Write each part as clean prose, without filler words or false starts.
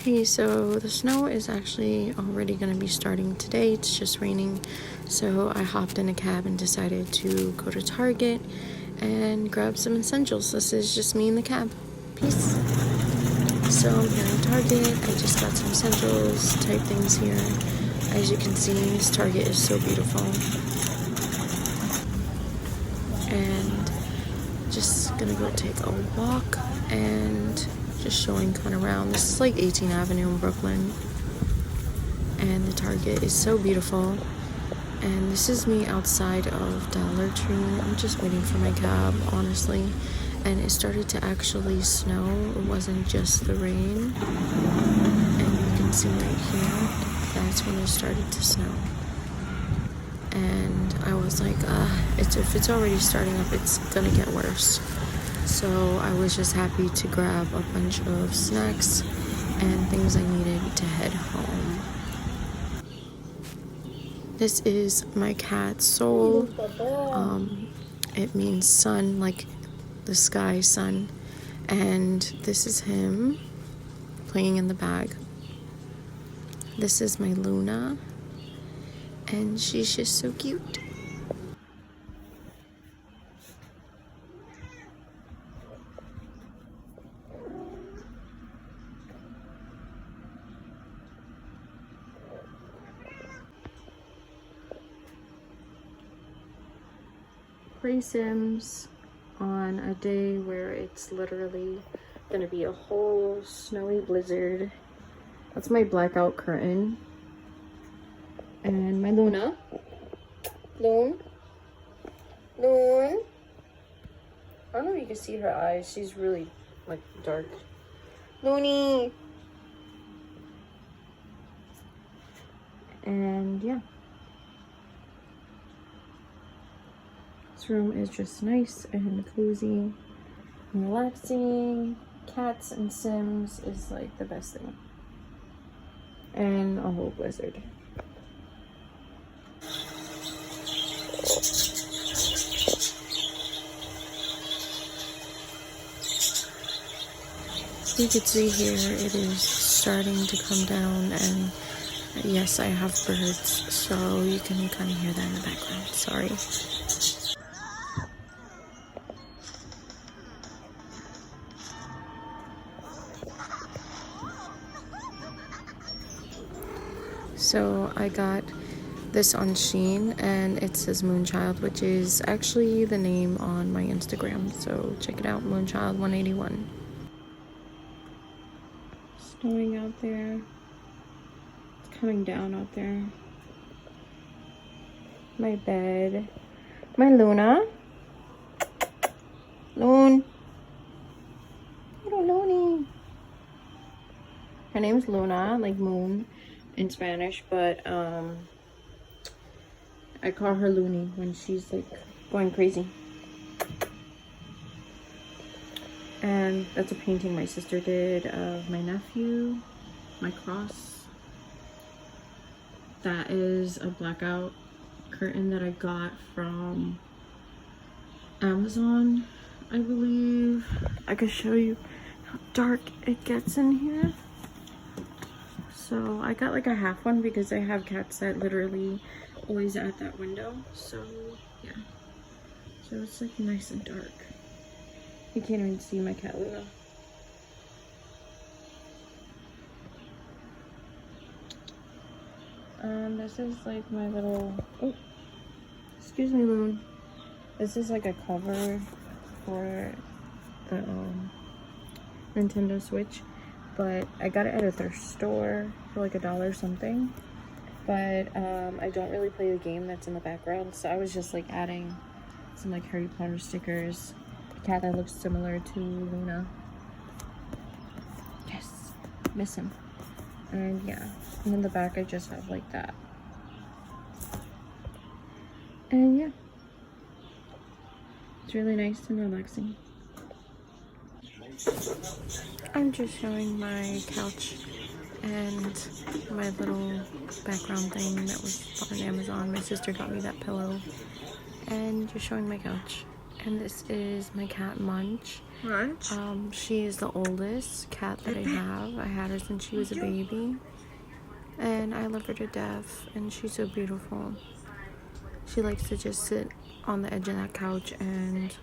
Hey, so the snow is actually already going to be starting today. It's just raining. So I hopped in a cab and decided to go to Target and grab some essentials. This is just me in the cab. Peace. So I'm here in Target. I just got some essentials type things here. As you can see, this Target is so beautiful. And just gonna go take a walk and just showing kind of around. This is like 18th Avenue in Brooklyn, and the Target is so beautiful. And this is me outside of Dollar Tree. I'm just waiting for my cab, honestly. And it started to actually snow. It wasn't just the rain. And you can see right here, that's when it started to snow. And I was like, if it's already starting up, it's gonna get worse. So I was just happy to grab a bunch of snacks and things I needed to head home. This is my cat, Soul. It means sun, like the sky sun. And this is him playing in the bag. This is my Luna. And she's just so cute. Play Sims on a day where it's literally gonna be a whole snowy blizzard. That's my blackout curtain. And my Luna. Loon. Loon. I don't know if you can see her eyes. She's really like dark. Looney. And yeah. This room is just nice and cozy and relaxing. Cats and Sims is like the best thing. And a whole blizzard. You can see here it is starting to come down, and yes, I have birds, so you can kind of hear that in the background. Sorry. So I got this on Shein, and it says Moonchild, which is actually the name on my Instagram. So check it out, Moonchild181. Snowing out there. It's coming down out there. My bed. My Luna. Loon. Little Looney. Her name's Luna, like moon in Spanish, but I call her Looney when she's like going crazy. And that's a painting my sister did of my nephew, my cross. That is a blackout curtain that I got from Amazon, I believe. I could show you how dark it gets in here. So I got like a half one because I have cats that literally always at that window. So yeah. So it's like nice and dark. You can't even see my cat Luna. This is like my little, oh, excuse me, Loon. This is like a cover for the Nintendo Switch, but I got it at a thrift store for like $1 something. But I don't really play the game that's in the background, so I was just like adding some like Harry Potter stickers. Cat that looks similar to Luna. Yes, miss him. And yeah, and in the back I just have like that. And yeah, it's really nice and relaxing. I'm just showing my couch and my little background thing that was bought on Amazon. My sister got me that pillow, and just showing my couch. And this is my cat Munch. Munch? She is the oldest cat that I have. I had her since she was a baby. And I love her to death. And she's so beautiful. She likes to just sit on the edge of that couch and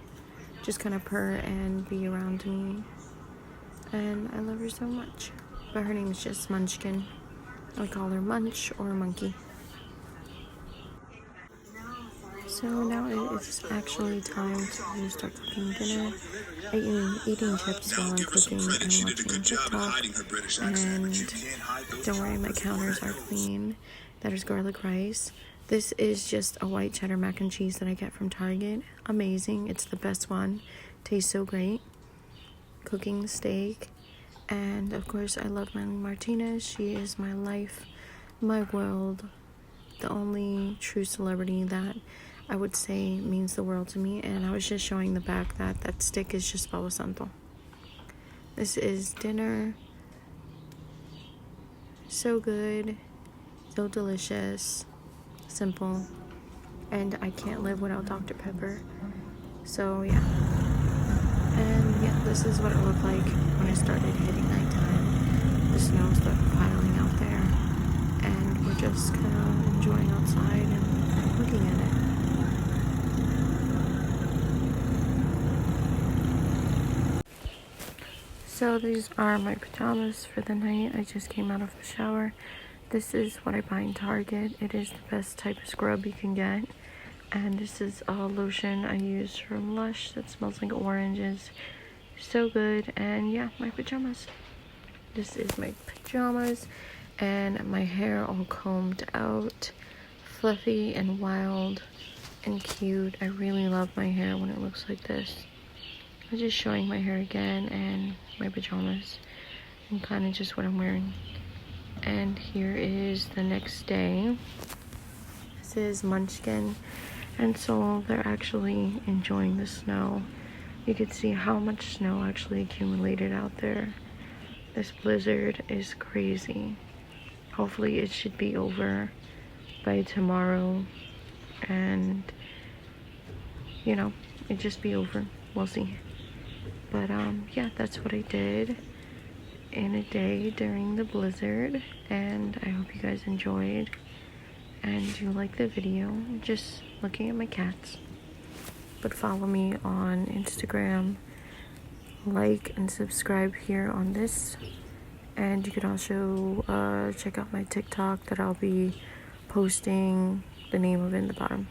just kind of purr and be around me. And I love her so much. But her name is just Munchkin. I call her Munch or Monkey. So now it's actually time to start cooking dinner. I'm eating chips while I'm cooking and watching TikTok. And don't worry, my counters are clean. That is garlic rice. This is just a white cheddar mac and cheese that I get from Target. Amazing. It's the best one. Tastes so great. Cooking steak. And of course, I love Melanie Martinez. She is my life, my world. The only true celebrity that I would say means the world to me. And I was just showing the back that stick is just Palo Santo. This is dinner. So good, so delicious, simple, and I can't live without Dr. Pepper. So yeah. And yeah, this is what it looked like when it started hitting nighttime. The snow started piling out there, and we're just kind of enjoying outside and looking at it. So these are my pajamas for the night. I just came out of the shower. This is what I buy in Target. It is the best type of scrub you can get. And this is a lotion I use from Lush that smells like oranges. So good. And yeah, my pajamas. This is my pajamas. And my hair all combed out. Fluffy and wild and cute. I really love my hair when it looks like this. I'm just showing my hair again and my pajamas and kind of just what I'm wearing. And here is the next day. This is Munchkin, and so they're actually enjoying the snow. You can see how much snow actually accumulated out there. This blizzard is crazy. Hopefully it should be over by tomorrow, and you know, it just be over. We'll see. But yeah, that's what I did in a day during the blizzard, and I hope you guys enjoyed and you like the video. Just looking at my cats. But follow me on Instagram, like and subscribe here on this, and you can also check out my TikTok that I'll be posting the name of it in the bottom.